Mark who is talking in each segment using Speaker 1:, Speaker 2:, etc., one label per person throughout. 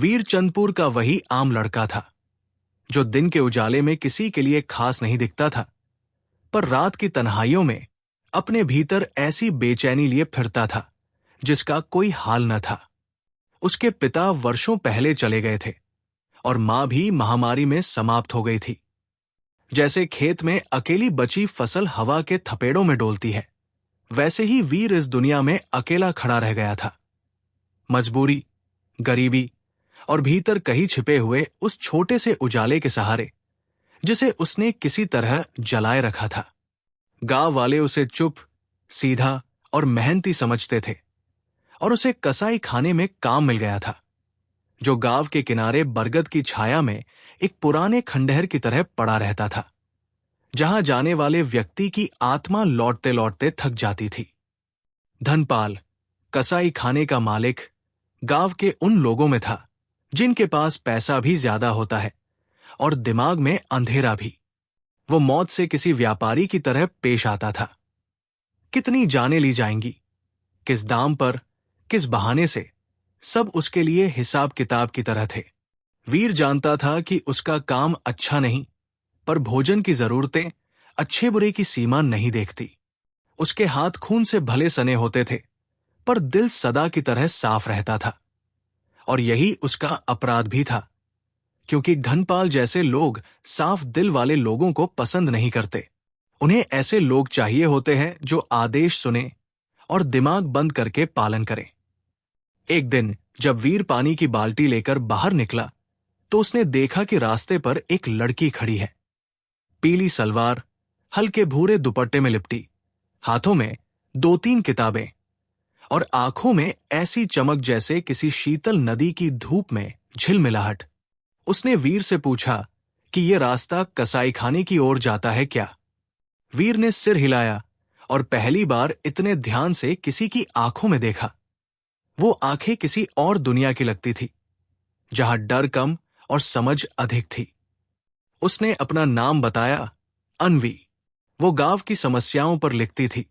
Speaker 1: वीर चंदपुर का वही आम लड़का था जो दिन के उजाले में किसी के लिए खास नहीं दिखता था, पर रात की तन्हाइयों में अपने भीतर ऐसी बेचैनी लिए फिरता था जिसका कोई हाल न था। उसके पिता वर्षों पहले चले गए थे और मां भी महामारी में समाप्त हो गई थी। जैसे खेत में अकेली बची फसल हवा के थपेड़ों में डोलती है, वैसे ही वीर इस दुनिया में अकेला खड़ा रह गया था। मजबूरी, गरीबी और भीतर कहीं छिपे हुए उस छोटे से उजाले के सहारे जिसे उसने किसी तरह जलाए रखा था। गांव वाले उसे चुप, सीधा और मेहनती समझते थे और उसे कसाई खाने में काम मिल गया था, जो गांव के किनारे बरगद की छाया में एक पुराने खंडहर की तरह पड़ा रहता था, जहां जाने वाले व्यक्ति की आत्मा लौटते लौटते थक जाती थी। धनपाल, कसाई खाने का मालिक, गांव के उन लोगों में था जिनके पास पैसा भी ज्यादा होता है और दिमाग में अंधेरा भी। वो मौत से किसी व्यापारी की तरह पेश आता था। कितनी जानें ली जाएंगी, किस दाम पर, किस बहाने से, सब उसके लिए हिसाब किताब की तरह थे। वीर जानता था कि उसका काम अच्छा नहीं, पर भोजन की जरूरतें अच्छे बुरे की सीमा नहीं देखती। उसके हाथ खून से भले सने होते थे, पर दिल सदा की तरह साफ रहता था। और यही उसका अपराध भी था, क्योंकि धनपाल जैसे लोग साफ दिल वाले लोगों को पसंद नहीं करते। उन्हें ऐसे लोग चाहिए होते हैं जो आदेश सुने और दिमाग बंद करके पालन करें। एक दिन जब वीर पानी की बाल्टी लेकर बाहर निकला तो उसने देखा कि रास्ते पर एक लड़की खड़ी है। पीली सलवार, हल्के भूरे दुपट्टे में लिपटी, हाथों में 2-3 किताबें और आंखों में ऐसी चमक जैसे किसी शीतल नदी की धूप में झिलमिलाहट। उसने वीर से पूछा कि यह रास्ता कसाई खाने की ओर जाता है क्या? वीर ने सिर हिलाया और पहली बार इतने ध्यान से किसी की आंखों में देखा। वो आंखें किसी और दुनिया की लगती थी, जहां डर कम और समझ अधिक थी। उसने अपना नाम बताया, अन्वी। वो गांव की समस्याओं पर लिखती थी,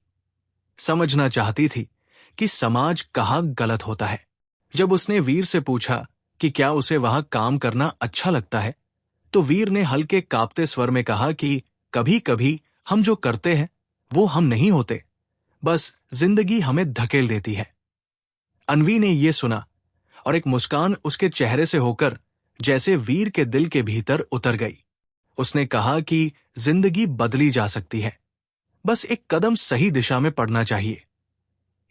Speaker 1: समझना चाहती थी कि समाज कहाँ गलत होता है। जब उसने वीर से पूछा कि क्या उसे वहां काम करना अच्छा लगता है, तो वीर ने हल्के कांपते स्वर में कहा कि कभी कभी हम जो करते हैं वो हम नहीं होते, बस जिंदगी हमें धकेल देती है। अन्वी ने यह सुना और एक मुस्कान उसके चेहरे से होकर जैसे वीर के दिल के भीतर उतर गई। उसने कहा कि जिंदगी बदली जा सकती है, बस एक कदम सही दिशा में पड़ना चाहिए।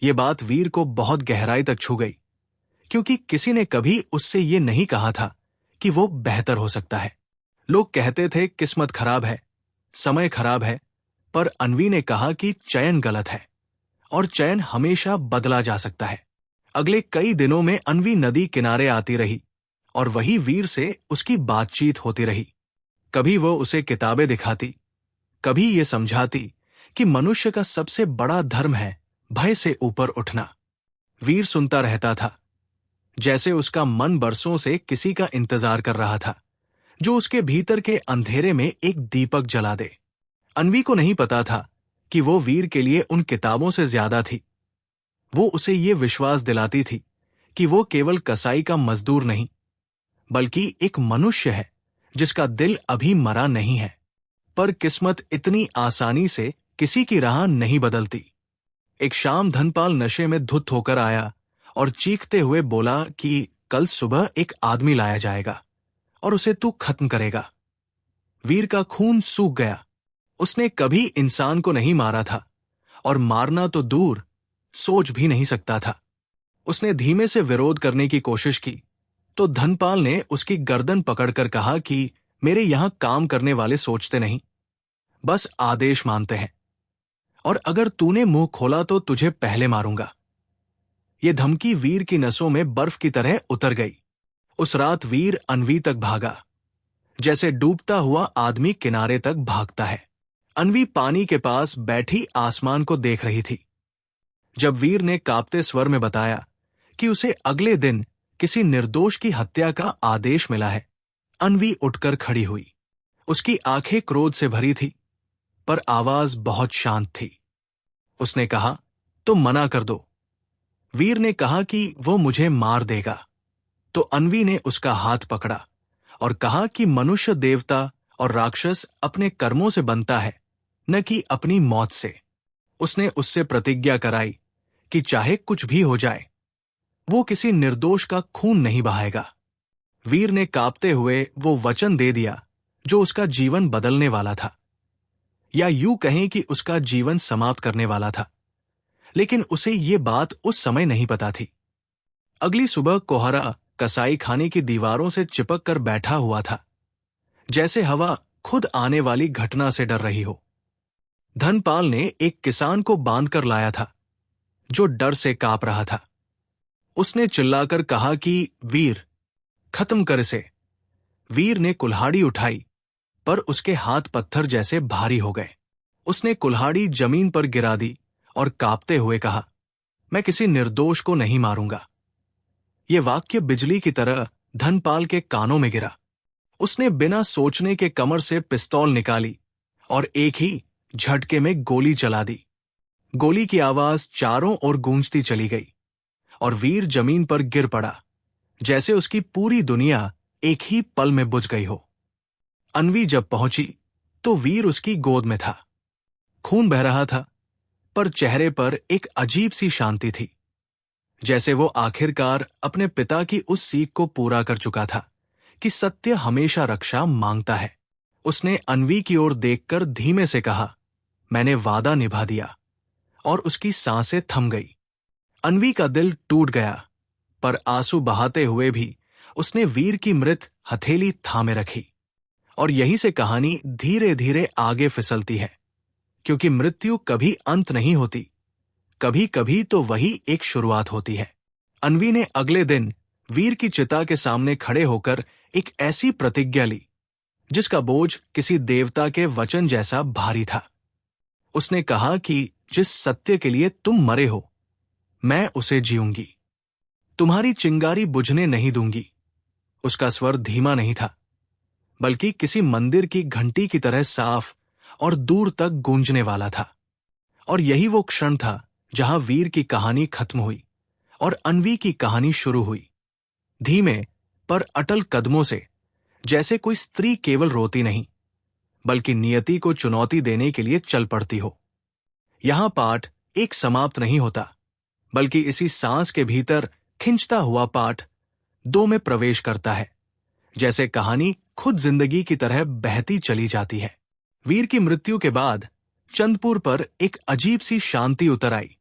Speaker 1: ये बात वीर को बहुत गहराई तक छू गई, क्योंकि किसी ने कभी उससे ये नहीं कहा था कि वो बेहतर हो सकता है। लोग कहते थे किस्मत खराब है, समय खराब है, पर अन्वी ने कहा कि चयन गलत है और चयन हमेशा बदला जा सकता है। अगले कई दिनों में अन्वी नदी किनारे आती रही और वही वीर से उसकी बातचीत होती रही। कभी वो उसे किताबें दिखाती, कभी ये समझाती कि मनुष्य का सबसे बड़ा धर्म है भय से ऊपर उठना। वीर सुनता रहता था, जैसे उसका मन बरसों से किसी का इंतजार कर रहा था, जो उसके भीतर के अंधेरे में एक दीपक जला दे। अन्वी को नहीं पता था कि वो वीर के लिए उन किताबों से ज्यादा थी। वो उसे ये विश्वास दिलाती थी कि वो केवल कसाई का मजदूर नहीं, बल्कि एक मनुष्य है जिसका दिल अभी मरा नहीं है। पर किस्मत इतनी आसानी से किसी की राह नहीं बदलती। एक शाम धनपाल नशे में धुत होकर आया और चीखते हुए बोला कि कल सुबह एक आदमी लाया जाएगा और उसे तू खत्म करेगा। वीर का खून सूख गया। उसने कभी इंसान को नहीं मारा था और मारना तो दूर, सोच भी नहीं सकता था। उसने धीमे से विरोध करने की कोशिश की तो धनपाल ने उसकी गर्दन पकड़कर कहा कि मेरे यहां काम करने वाले सोचते नहीं, बस आदेश मानते हैं, और अगर तूने मुंह खोला तो तुझे पहले मारूंगा। यह धमकी वीर की नसों में बर्फ की तरह उतर गई। उस रात वीर अन्वी तक भागा, जैसे डूबता हुआ आदमी किनारे तक भागता है। अन्वी पानी के पास बैठी आसमान को देख रही थी। जब वीर ने कांपते स्वर में बताया कि उसे अगले दिन किसी निर्दोष की हत्या का आदेश मिला है, अन्वी उठकर खड़ी हुई। उसकी आंखें क्रोध से भरी थी, पर आवाज बहुत शांत थी। उसने कहा, तुम मना कर दो। वीर ने कहा कि वो मुझे मार देगा। तो अन्वी ने उसका हाथ पकड़ा और कहा कि मनुष्य देवता और राक्षस अपने कर्मों से बनता है, न कि अपनी मौत से। उसने उससे प्रतिज्ञा कराई कि चाहे कुछ भी हो जाए, वो किसी निर्दोष का खून नहीं बहाएगा। वीर ने कांपते हुए वो वचन दे दिया जो उसका जीवन बदलने वाला था, या यूं कहें कि उसका जीवन समाप्त करने वाला था। लेकिन उसे ये बात उस समय नहीं पता थी। अगली सुबह कोहरा कसाई खाने की दीवारों से चिपक कर बैठा हुआ था, जैसे हवा खुद आने वाली घटना से डर रही हो। धनपाल ने एक किसान को बांध कर लाया था, जो डर से कांप रहा था। उसने चिल्लाकर कहा कि वीर, खत्म कर इसे। वीर ने कुल्हाड़ी उठाई, पर उसके हाथ पत्थर जैसे भारी हो गए। उसने कुल्हाड़ी जमीन पर गिरा दी और कांपते हुए कहा, मैं किसी निर्दोष को नहीं मारूंगा। ये वाक्य बिजली की तरह धनपाल के कानों में गिरा। उसने बिना सोचने के कमर से पिस्तौल निकाली और एक ही झटके में गोली चला दी। गोली की आवाज चारों ओर गूंजती चली गई और वीर जमीन पर गिर पड़ा, जैसे उसकी पूरी दुनिया एक ही पल में बुझ गई हो। अन्वी जब पहुंची तो वीर उसकी गोद में था। खून बह रहा था, पर चेहरे पर एक अजीब सी शांति थी, जैसे वो आखिरकार अपने पिता की उस सीख को पूरा कर चुका था कि सत्य हमेशा रक्षा मांगता है। उसने अन्वी की ओर देखकर धीमे से कहा, मैंने वादा निभा दिया, और उसकी सांसें थम गई। अन्वी का दिल टूट गया, पर आंसू बहाते हुए भी उसने वीर की मृत हथेली थामे रखी। और यहीं से कहानी धीरे धीरे आगे फिसलती है, क्योंकि मृत्यु कभी अंत नहीं होती, कभी कभी तो वही एक शुरुआत होती है। अन्वी ने अगले दिन वीर की चिता के सामने खड़े होकर एक ऐसी प्रतिज्ञा ली जिसका बोझ किसी देवता के वचन जैसा भारी था। उसने कहा कि जिस सत्य के लिए तुम मरे हो, मैं उसे जीऊंगी। तुम्हारी चिंगारी बुझने नहीं दूंगी। उसका स्वर धीमा नहीं था, बल्कि किसी मंदिर की घंटी की तरह साफ और दूर तक गूंजने वाला था। और यही वो क्षण था जहां वीर की कहानी खत्म हुई और अन्वी की कहानी शुरू हुई। धीमे पर अटल कदमों से, जैसे कोई स्त्री केवल रोती नहीं, बल्कि नियति को चुनौती देने के लिए चल पड़ती हो। यहां पाठ एक समाप्त नहीं होता, बल्कि इसी सांस के भीतर खिंचता हुआ पाठ दो में प्रवेश करता है, जैसे कहानी खुद जिंदगी की तरह बहती चली जाती है। वीर की मृत्यु के बाद चंदपुर पर एक अजीब सी शांति उतर आई,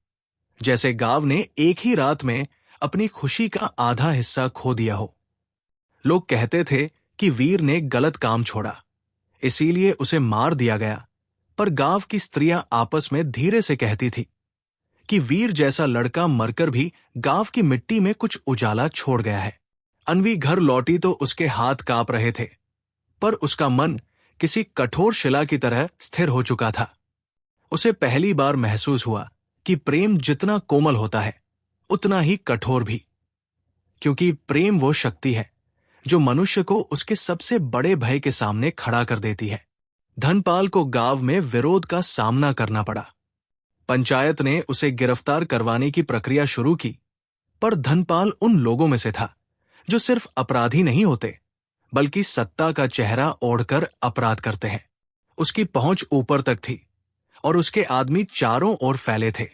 Speaker 1: जैसे गांव ने एक ही रात में अपनी खुशी का आधा हिस्सा खो दिया हो। लोग कहते थे कि वीर ने गलत काम छोड़ा, इसीलिए उसे मार दिया गया, पर गांव की स्त्रियां आपस में धीरे से कहती थी कि वीर जैसा लड़का मरकर भी गांव की मिट्टी में कुछ उजाला छोड़ गया है। अन्वी घर लौटी तो उसके हाथ कांप रहे थे, पर उसका मन किसी कठोर शिला की तरह स्थिर हो चुका था। उसे पहली बार महसूस हुआ कि प्रेम जितना कोमल होता है, उतना ही कठोर भी, क्योंकि प्रेम वो शक्ति है जो मनुष्य को उसके सबसे बड़े भय के सामने खड़ा कर देती है। धनपाल को गांव में विरोध का सामना करना पड़ा। पंचायत ने उसे गिरफ्तार करवाने की प्रक्रिया शुरू की, पर धनपाल उन लोगों में से था जो सिर्फ अपराधी नहीं होते, बल्कि सत्ता का चेहरा ओढ़कर अपराध करते हैं। उसकी पहुंच ऊपर तक थी और उसके आदमी चारों ओर फैले थे।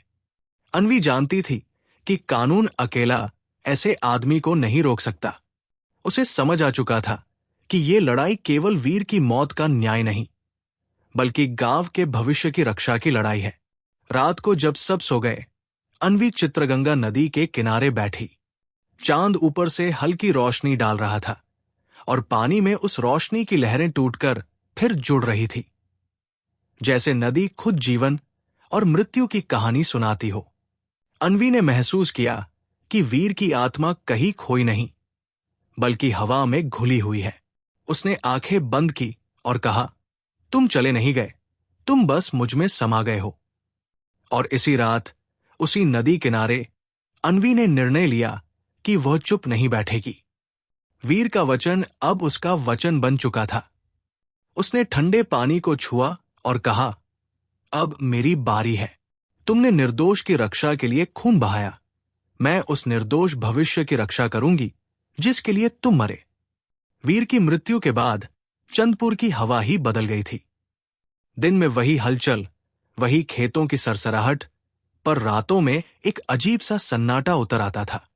Speaker 1: अन्वी जानती थी कि कानून अकेला ऐसे आदमी को नहीं रोक सकता। उसे समझ आ चुका था कि ये लड़ाई केवल वीर की मौत का न्याय नहीं, बल्कि गांव के भविष्य की रक्षा की लड़ाई है। रात को जब सब सो गए, अन्वी चित्रगंगा नदी के किनारे बैठी। चांद ऊपर से हल्की रोशनी डाल रहा था और पानी में उस रोशनी की लहरें टूटकर फिर जुड़ रही थी, जैसे नदी खुद जीवन और मृत्यु की कहानी सुनाती हो। अन्वी ने महसूस किया कि वीर की आत्मा कहीं खोई नहीं, बल्कि हवा में घुली हुई है। उसने आंखें बंद की और कहा, तुम चले नहीं गए, तुम बस मुझ में समा गए हो। और इसी रात, उसी नदी किनारे, अन्वी ने निर्णय लिया कि वह चुप नहीं बैठेगी। वीर का वचन अब उसका वचन बन चुका था। उसने ठंडे पानी को छुआ और कहा, अब मेरी बारी है। तुमने निर्दोष की रक्षा के लिए खून बहाया, मैं उस निर्दोष भविष्य की रक्षा करूंगी जिसके लिए तुम मरे। वीर की मृत्यु के बाद चंदपुर की हवा ही बदल गई थी। दिन में वही हलचल, वही खेतों की सरसराहट, पर रातों में एक अजीब सा सन्नाटा उतर आता था,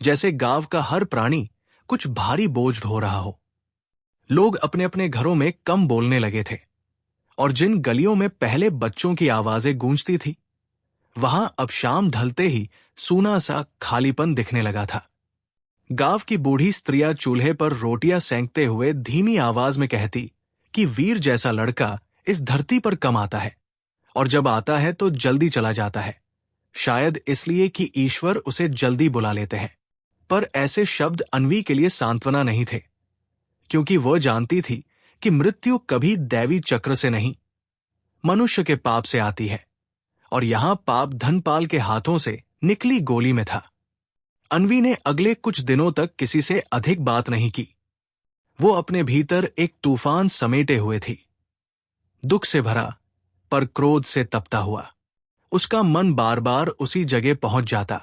Speaker 1: जैसे गांव का हर प्राणी कुछ भारी बोझ ढो रहा हो। लोग अपने अपने घरों में कम बोलने लगे थे, और जिन गलियों में पहले बच्चों की आवाजें गूंजती थी, वहां अब शाम ढलते ही सूना सा खालीपन दिखने लगा था। गांव की बूढ़ी स्त्रियां चूल्हे पर रोटियां सेंकते हुए धीमी आवाज में कहती कि वीर जैसा लड़का इस धरती पर कम आता है, और जब आता है तो जल्दी चला जाता है, शायद इसलिए कि ईश्वर उसे जल्दी बुला लेते हैं। पर ऐसे शब्द अन्वी के लिए सांत्वना नहीं थे, क्योंकि वह जानती थी कि मृत्यु कभी दैवी चक्र से नहीं, मनुष्य के पाप से आती है, और यहां पाप धनपाल के हाथों से निकली गोली में था। अन्वी ने अगले कुछ दिनों तक किसी से अधिक बात नहीं की। वो अपने भीतर एक तूफान समेटे हुए थी, दुख से भरा पर क्रोध से तपता हुआ। उसका मन बार बार उसी जगह पहुंच जाता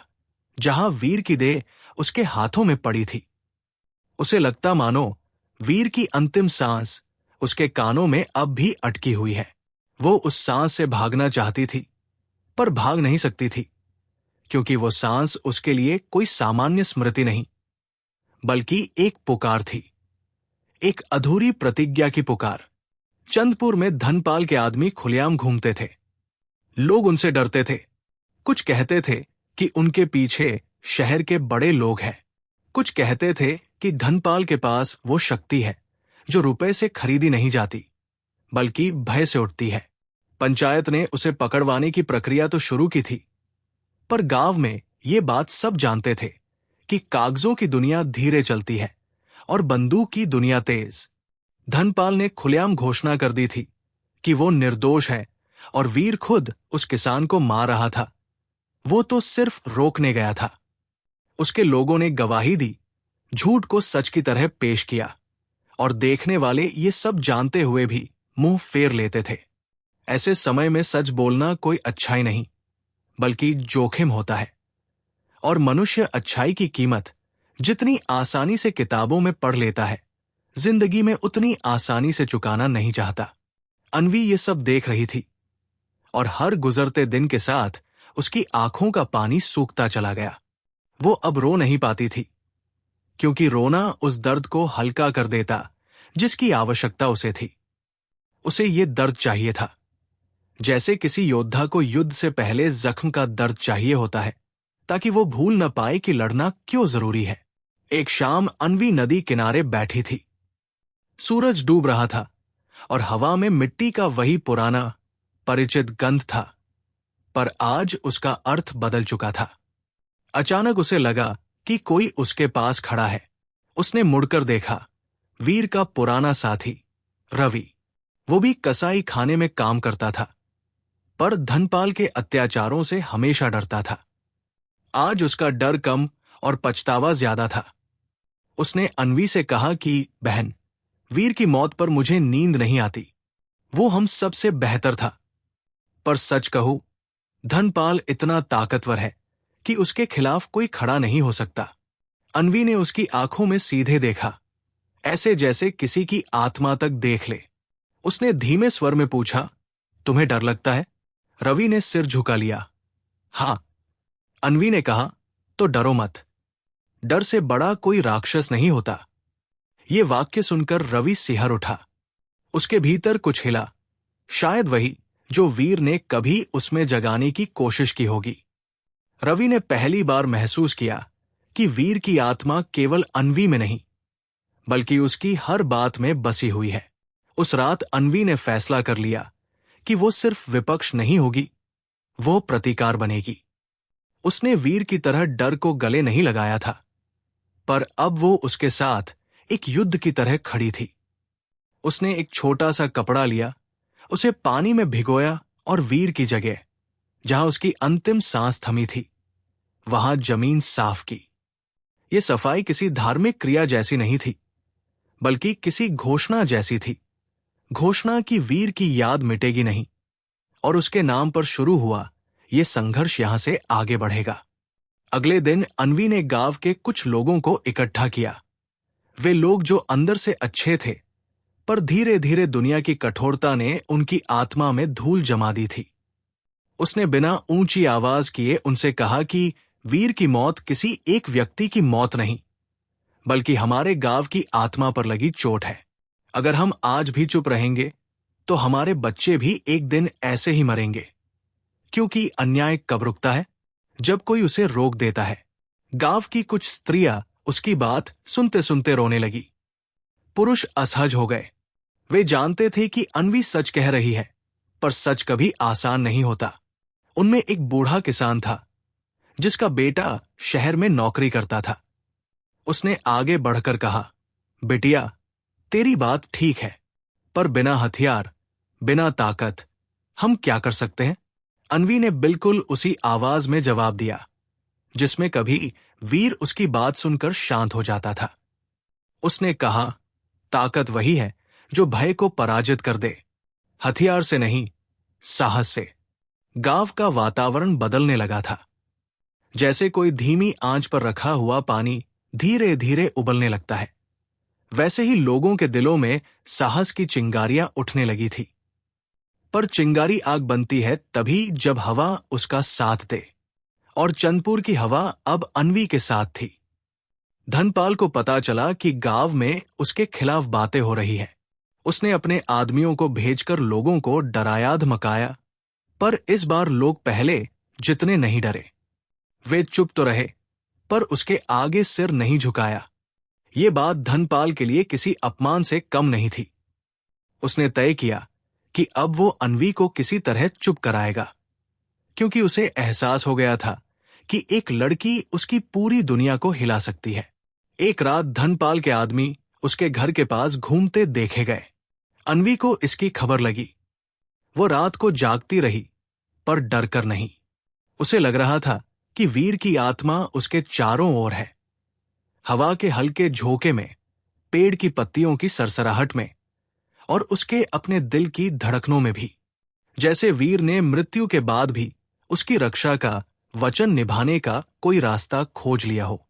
Speaker 1: जहां वीर की देह उसके हाथों में पड़ी थी। उसे लगता मानो वीर की अंतिम सांस उसके कानों में अब भी अटकी हुई है। वो उस सांस से भागना चाहती थी, पर भाग नहीं सकती थी, क्योंकि वो सांस उसके लिए कोई सामान्य स्मृति नहीं, बल्कि एक पुकार थी, एक अधूरी प्रतिज्ञा की पुकार। चंदपुर में धनपाल के आदमी खुलेआम घूमते थे। लोग उनसे डरते थे। कुछ कहते थे कि उनके पीछे शहर के बड़े लोग हैं। कुछ कहते थे कि धनपाल के पास वो शक्ति है जो रुपए से खरीदी नहीं जाती, बल्कि भय से उठती है। पंचायत ने उसे पकड़वाने की प्रक्रिया तो शुरू की थी, पर गांव में ये बात सब जानते थे कि कागजों की दुनिया धीरे चलती है और बंदूक की दुनिया तेज। धनपाल ने खुलेआम घोषणा कर दी थी कि वो निर्दोष है, और वीर खुद उस किसान को मार रहा था। वो तो सिर्फ रोकने गया था। उसके लोगों ने गवाही दी, झूठ को सच की तरह पेश किया, और देखने वाले ये सब जानते हुए भी मुंह फेर लेते थे। ऐसे समय में सच बोलना कोई अच्छाई नहीं, बल्कि जोखिम होता है, और मनुष्य अच्छाई की कीमत जितनी आसानी से किताबों में पढ़ लेता है, जिंदगी में उतनी आसानी से चुकाना नहीं चाहता। अन्वी ये सब देख रही थी, और हर गुजरते दिन के साथ उसकी आंखों का पानी सूखता चला गया। वो अब रो नहीं पाती थी, क्योंकि रोना उस दर्द को हल्का कर देता जिसकी आवश्यकता उसे थी। उसे ये दर्द चाहिए था, जैसे किसी योद्धा को युद्ध से पहले जख्म का दर्द चाहिए होता है, ताकि वो भूल न पाए कि लड़ना क्यों जरूरी है। एक शाम अन्वी नदी किनारे बैठी थी। सूरज डूब रहा था, और हवा में मिट्टी का वही पुराना परिचित गंध था, पर आज उसका अर्थ बदल चुका था। अचानक उसे लगा कि कोई उसके पास खड़ा है। उसने मुड़कर देखा, वीर का पुराना साथी रवि। वो भी कसाई खाने में काम करता था, पर धनपाल के अत्याचारों से हमेशा डरता था। आज उसका डर कम और पछतावा ज्यादा था। उसने अन्वी से कहा कि बहन, वीर की मौत पर मुझे नींद नहीं आती। वो हम सबसे बेहतर था, पर सच कहूं, धनपाल इतना ताकतवर है कि उसके खिलाफ कोई खड़ा नहीं हो सकता। अन्वी ने उसकी आंखों में सीधे देखा, ऐसे जैसे किसी की आत्मा तक देख ले। उसने धीमे स्वर में पूछा, तुम्हें डर लगता है? रवि ने सिर झुका लिया। हां। अन्वी ने कहा, तो डरो मत। डर से बड़ा कोई राक्षस नहीं होता। ये वाक्य सुनकर रवि सिहर उठा। उसके भीतर कुछ हिला, शायद वही जो वीर ने कभी उसमें जगाने की कोशिश की होगी। रवि ने पहली बार महसूस किया कि वीर की आत्मा केवल अन्वी में नहीं, बल्कि उसकी हर बात में बसी हुई है। उस रात अन्वी ने फैसला कर लिया कि वो सिर्फ विपक्ष नहीं होगी, वो प्रतिकार बनेगी। उसने वीर की तरह डर को गले नहीं लगाया था, पर अब वो उसके साथ एक युद्ध की तरह खड़ी थी। उसने एक छोटा सा कपड़ा लिया, उसे पानी में भिगोया, और वीर की जगह, जहां उसकी अंतिम सांस थमी थी, वहां जमीन साफ की। ये सफाई किसी धार्मिक क्रिया जैसी नहीं थी, बल्कि किसी घोषणा जैसी थी। घोषणा की वीर की याद मिटेगी नहीं, और उसके नाम पर शुरू हुआ ये संघर्ष यहां से आगे बढ़ेगा। अगले दिन अन्वी ने गांव के कुछ लोगों को इकट्ठा किया। वे लोग जो अंदर से अच्छे थे, पर धीरे धीरे दुनिया की कठोरता ने उनकी आत्मा में धूल जमा दी थी। उसने बिना ऊंची आवाज किए उनसे कहा कि वीर की मौत किसी एक व्यक्ति की मौत नहीं, बल्कि हमारे गांव की आत्मा पर लगी चोट है। अगर हम आज भी चुप रहेंगे तो हमारे बच्चे भी एक दिन ऐसे ही मरेंगे, क्योंकि अन्याय कब रुकता है? जब कोई उसे रोक देता है। गांव की कुछ स्त्रियां उसकी बात सुनते सुनते रोने लगी। पुरुष असहज हो गए। वे जानते थे कि अन्वी सच कह रही है, पर सच कभी आसान नहीं होता। उनमें एक बूढ़ा किसान था जिसका बेटा शहर में नौकरी करता था। उसने आगे बढ़कर कहा, बिटिया, तेरी बात ठीक है, पर बिना हथियार, बिना ताकत हम क्या कर सकते हैं? अन्वी ने बिल्कुल उसी आवाज में जवाब दिया जिसमें कभी वीर उसकी बात सुनकर शांत हो जाता था। उसने कहा, ताकत वही है जो भय को पराजित कर दे, हथियार से नहीं, साहस से। गांव का वातावरण बदलने लगा था। जैसे कोई धीमी आंच पर रखा हुआ पानी धीरे धीरे उबलने लगता है, वैसे ही लोगों के दिलों में साहस की चिंगारियां उठने लगी थी। पर चिंगारी आग बनती है तभी जब हवा उसका साथ दे, और चंदपुर की हवा अब अन्वी के साथ थी। धनपाल को पता चला कि गांव में उसके खिलाफ बातें हो रही है। उसने अपने आदमियों को भेजकर लोगों को डराया धमकाया, पर इस बार लोग पहले जितने नहीं डरे। वे चुप तो रहे, पर उसके आगे सिर नहीं झुकाया। ये बात धनपाल के लिए किसी अपमान से कम नहीं थी। उसने तय किया कि अब वो अन्वी को किसी तरह चुप कराएगा, क्योंकि उसे एहसास हो गया था कि एक लड़की उसकी पूरी दुनिया को हिला सकती है। एक रात धनपाल के आदमी उसके घर के पास घूमते देखे गए। अन्वी को इसकी खबर लगी। वो रात को जागती रही, पर डरकर नहीं। उसे लग रहा था कि वीर की आत्मा उसके चारों ओर है। हवा के हल्के झोंके में, पेड़ की पत्तियों की सरसराहट में, और उसके अपने दिल की धड़कनों में भी, जैसे वीर ने मृत्यु के बाद भी उसकी रक्षा का वचन निभाने का कोई रास्ता खोज लिया हो।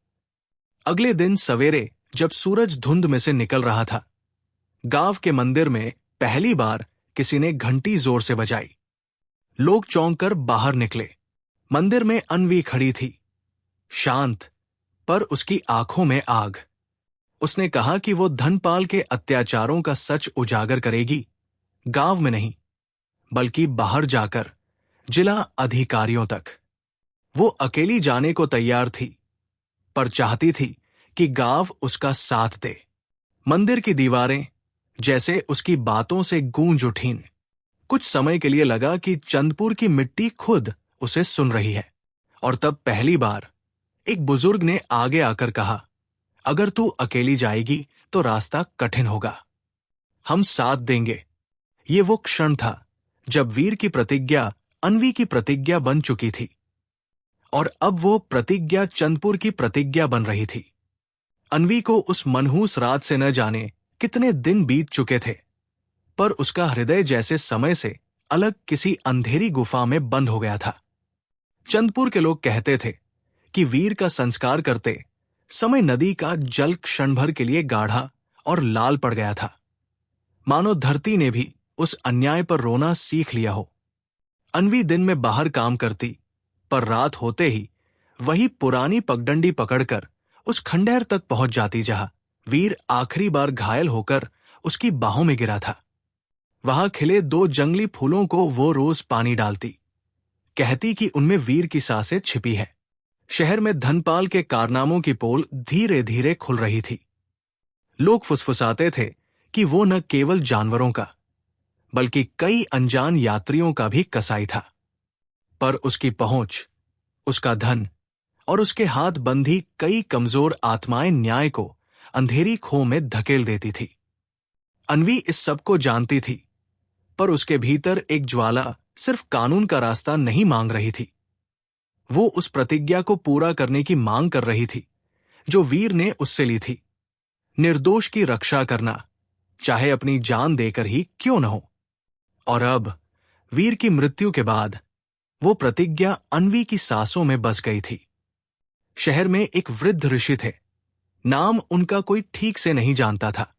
Speaker 1: अगले दिन सवेरे जब सूरज धुंध में से निकल रहा था, गांव के मंदिर में पहली बार किसी ने घंटी जोर से बजाई। लोग चौंक कर बाहर निकले। मंदिर में अन्वी खड़ी थी, शांत, पर उसकी आंखों में आग। उसने कहा कि वो धनपाल के अत्याचारों का सच उजागर करेगी, गांव में नहीं, बल्कि बाहर जाकर जिला अधिकारियों तक। वो अकेली जाने को तैयार थी, पर चाहती थी कि गांव उसका साथ दे। मंदिर की दीवारें जैसे उसकी बातों से गूंज उठीं। कुछ समय के लिए लगा कि चंदपुर की मिट्टी खुद उसे सुन रही है। और तब पहली बार एक बुजुर्ग ने आगे आकर कहा, अगर तू अकेली जाएगी तो रास्ता कठिन होगा, हम साथ देंगे। ये वो क्षण था जब वीर की प्रतिज्ञा अन्वी की प्रतिज्ञा बन चुकी थी, और अब वो प्रतिज्ञा चंदपुर की प्रतिज्ञा बन रही थी। अन्वी को उस मनहूस रात से न जाने कितने दिन बीत चुके थे, पर उसका हृदय जैसे समय से अलग किसी अंधेरी गुफा में बंद हो गया था। चंदपुर के लोग कहते थे कि वीर का संस्कार करते समय नदी का जल क्षण भर के लिए गाढ़ा और लाल पड़ गया था, मानो धरती ने भी उस अन्याय पर रोना सीख लिया हो। अन्वी दिन में बाहर काम करती, पर रात होते ही वही पुरानी पगडंडी पकड़कर उस खंडहर तक पहुंच जाती जहां वीर आखिरी बार घायल होकर उसकी बाहों में गिरा था। वहां खिले 2 जंगली फूलों को वो रोज पानी डालती, कहती कि उनमें वीर की सांसें छिपी है। शहर में धनपाल के कारनामों की पोल धीरे धीरे खुल रही थी। लोग फुसफुसाते थे कि वो न केवल जानवरों का, बल्कि कई अनजान यात्रियों का भी कसाई था। पर उसकी पहुंच, उसका धन और उसके हाथ बंधी कई कमजोर आत्माएं न्याय को अंधेरी खो में धकेल देती थी। अन्वी इस सब को जानती थी, पर उसके भीतर एक ज्वाला सिर्फ कानून का रास्ता नहीं मांग रही थी। वो उस प्रतिज्ञा को पूरा करने की मांग कर रही थी जो वीर ने उससे ली थी, निर्दोष की रक्षा करना, चाहे अपनी जान देकर ही क्यों न हो। और अब वीर की मृत्यु के बाद वो प्रतिज्ञा अन्वी की सांसों में बस गई थी। शहर में एक वृद्ध ऋषि थे। नाम उनका कोई ठीक से नहीं जानता था।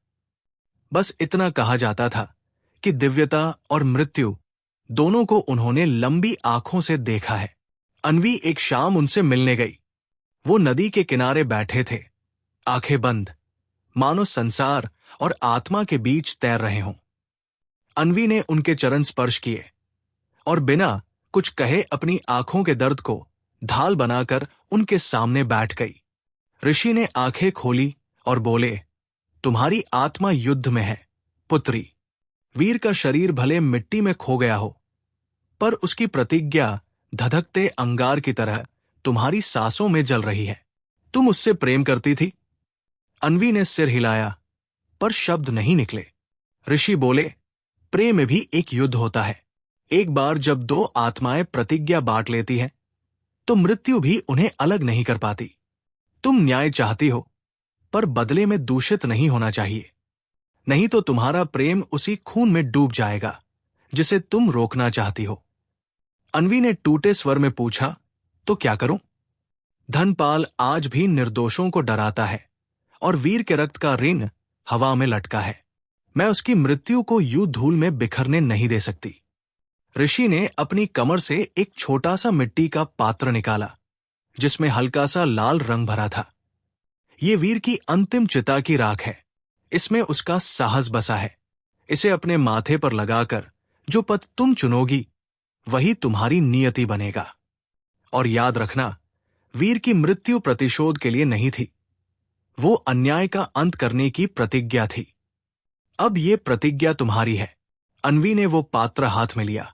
Speaker 1: बस इतना कहा जाता था कि दिव्यता और मृत्यु दोनों को उन्होंने लंबी आंखों से देखा है। अन्वी एक शाम उनसे मिलने गई। वो नदी के किनारे बैठे थे, आंखें बंद, मानो संसार और आत्मा के बीच तैर रहे हों। अन्वी ने उनके चरण स्पर्श किए और बिना कुछ कहे अपनी आंखों के दर्द को ढाल बनाकर उनके सामने बैठ गई। ऋषि ने आंखें खोली और बोले, तुम्हारी आत्मा युद्ध में है, पुत्री। वीर का शरीर भले मिट्टी में खो गया हो, पर उसकी प्रतिज्ञा धधकते अंगार की तरह तुम्हारी सांसों में जल रही है। तुम उससे प्रेम करती थी। अन्वी ने सिर हिलाया, पर शब्द नहीं निकले। ऋषि बोले, प्रेम में भी एक युद्ध होता है। एक बार जब दो आत्माएं प्रतिज्ञा बांट लेती हैं, तो मृत्यु भी उन्हें अलग नहीं कर पाती। तुम न्याय चाहती हो, पर बदले में दूषित नहीं होना चाहिए, नहीं तो तुम्हारा प्रेम उसी खून में डूब जाएगा जिसे तुम रोकना चाहती हो। अन्वी ने टूटे स्वर में पूछा, तो क्या करूं? धनपाल आज भी निर्दोषों को डराता है और वीर के रक्त का ऋण हवा में लटका है। मैं उसकी मृत्यु को यूं धूल में बिखरने नहीं दे सकती। ऋषि ने अपनी कमर से एक छोटा सा मिट्टी का पात्र निकाला, जिसमें हल्का सा लाल रंग भरा था। ये वीर की अंतिम चिता की राख है। इसमें उसका साहस बसा है। इसे अपने माथे पर लगाकर जो पथ तुम चुनोगी, वही तुम्हारी नियति बनेगा। और याद रखना, वीर की मृत्यु प्रतिशोध के लिए नहीं थी, वो अन्याय का अंत करने की प्रतिज्ञा थी। अब ये प्रतिज्ञा तुम्हारी है। अन्वी ने वो पात्र हाथ में लिया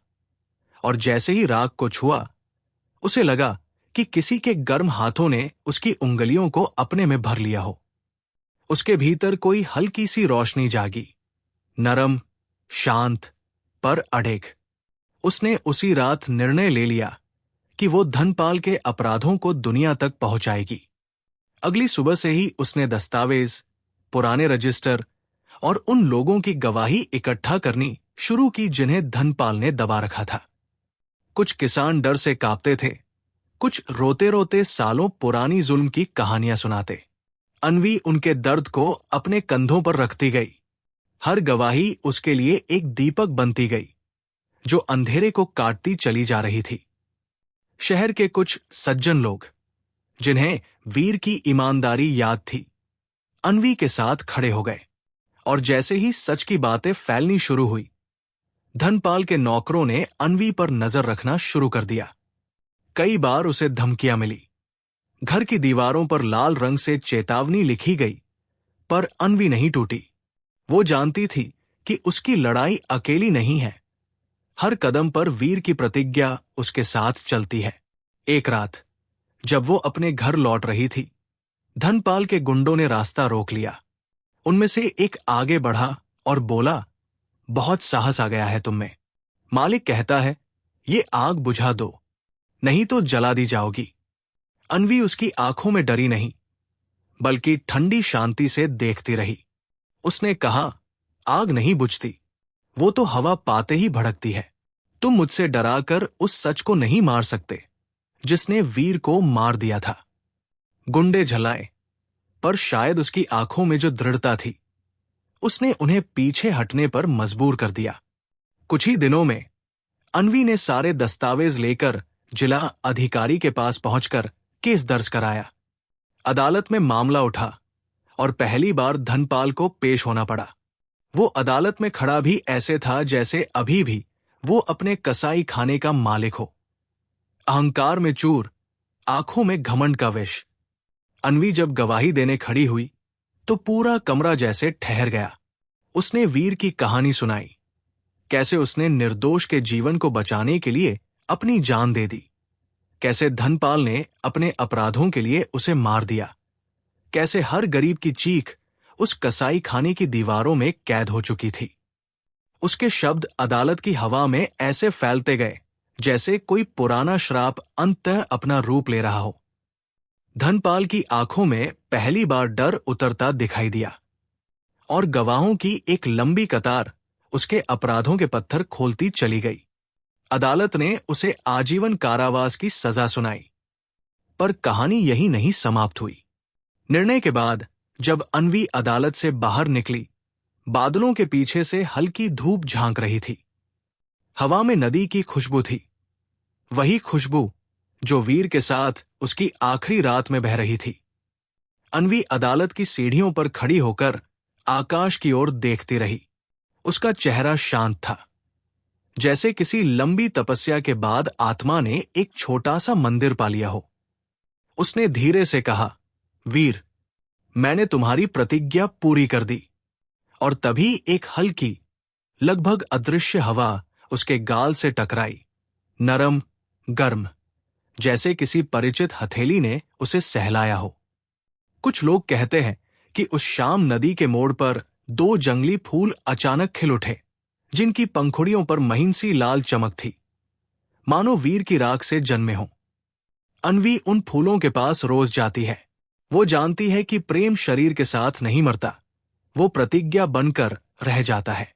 Speaker 1: और जैसे ही राख को छुआ, उसे लगा कि किसी के गर्म हाथों ने उसकी उंगलियों को अपने में भर लिया हो। उसके भीतर कोई हल्की सी रोशनी जागी, नरम, शांत, पर अड़ेग। उसने उसी रात निर्णय ले लिया कि वो धनपाल के अपराधों को दुनिया तक पहुंचाएगी। अगली सुबह से ही उसने दस्तावेज, पुराने रजिस्टर और उन लोगों की गवाही इकट्ठा करनी शुरू की जिन्हें धनपाल ने दबा रखा था। कुछ किसान डर से कांपते थे, कुछ रोते रोते सालों पुरानी जुल्म की कहानियां सुनाते। अन्वी उनके दर्द को अपने कंधों पर रखती गई। हर गवाही उसके लिए एक दीपक बनती गई, जो अंधेरे को काटती चली जा रही थी। शहर के कुछ सज्जन लोग, जिन्हें वीर की ईमानदारी याद थी, अन्वी के साथ खड़े हो गए। और जैसे ही सच की बातें फैलनी शुरू हुई, धनपाल के नौकरों ने अन्वी पर नजर रखना शुरू कर दिया। कई बार उसे धमकियां मिली। घर की दीवारों पर लाल रंग से चेतावनी लिखी गई, पर अन्वी नहीं टूटी। वो जानती थी कि उसकी लड़ाई अकेली नहीं है। हर कदम पर वीर की प्रतिज्ञा उसके साथ चलती है। एक रात जब वो अपने घर लौट रही थी, धनपाल के गुंडों ने रास्ता रोक लिया। उनमें से एक आगे बढ़ा और बोला, बहुत साहस आ गया है तुम में। मालिक कहता है, ये आग बुझा दो, नहीं तो जला दी जाओगी। अन्वी उसकी आंखों में डरी नहीं, बल्कि ठंडी शांति से देखती रही। उसने कहा, आग नहीं बुझती, वो तो हवा पाते ही भड़कती है। तुम मुझसे डराकर उस सच को नहीं मार सकते जिसने वीर को मार दिया था। गुंडे झलाए, पर शायद उसकी आंखों में जो दृढ़ता थी, उसने उन्हें पीछे हटने पर मजबूर कर दिया। कुछ ही दिनों में अन्वी ने सारे दस्तावेज लेकर जिला अधिकारी के पास पहुंचकर केस दर्ज कराया। अदालत में मामला उठा और पहली बार धनपाल को पेश होना पड़ा। वो अदालत में खड़ा भी ऐसे था जैसे अभी भी वो अपने कसाई खाने का मालिक हो। अहंकार में चूर, आंखों में घमंड का विष। अन्वी जब गवाही देने खड़ी हुई तो पूरा कमरा जैसे ठहर गया। उसने वीर की कहानी सुनाई, कैसे उसने निर्दोष के जीवन को बचाने के लिए अपनी जान दे दी, कैसे धनपाल ने अपने अपराधों के लिए उसे मार दिया, कैसे हर गरीब की चीख उस कसाई खाने की दीवारों में कैद हो चुकी थी। उसके शब्द अदालत की हवा में ऐसे फैलते गए जैसे कोई पुराना श्राप अंततः अपना रूप ले रहा हो। धनपाल की आंखों में पहली बार डर उतरता दिखाई दिया और गवाहों की एक लंबी कतार उसके अपराधों के पत्थर खोलती चली गई। अदालत ने उसे आजीवन कारावास की सजा सुनाई, पर कहानी यही नहीं समाप्त हुई। निर्णय के बाद जब अन्वी अदालत से बाहर निकली, बादलों के पीछे से हल्की धूप झांक रही थी। हवा में नदी की खुशबू थी, वही खुशबू जो वीर के साथ उसकी आखिरी रात में बह रही थी। अन्वी अदालत की सीढ़ियों पर खड़ी होकर आकाश की ओर देखती रही। उसका चेहरा शांत था, जैसे किसी लंबी तपस्या के बाद आत्मा ने एक छोटा सा मंदिर पा लिया हो। उसने धीरे से कहा, वीर, मैंने तुम्हारी प्रतिज्ञा पूरी कर दी। और तभी एक हल्की, लगभग अदृश्य हवा उसके गाल से टकराई, नरम, गर्म, जैसे किसी परिचित हथेली ने उसे सहलाया हो। कुछ लोग कहते हैं कि उस शाम नदी के मोड़ पर 2 जंगली फूल अचानक खिल उठे, जिनकी पंखुड़ियों पर महीन सी लाल चमक थी, मानो वीर की राख से जन्मे हों। अन्वी उन फूलों के पास रोज जाती है। वो जानती है कि प्रेम शरीर के साथ नहीं मरता, वो प्रतिज्ञा बनकर रह जाता है।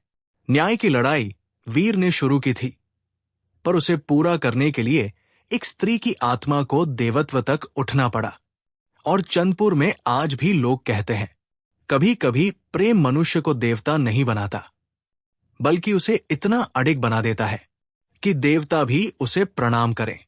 Speaker 1: न्याय की लड़ाई वीर ने शुरू की थी, पर उसे पूरा करने के लिए एक स्त्री की आत्मा को देवत्व तक उठना पड़ा। और चंदपुर में आज भी लोग कहते हैं, कभी कभी प्रेम मनुष्य को देवता नहीं बनाता, बल्कि उसे इतना अडिग बना देता है कि देवता भी उसे प्रणाम करें।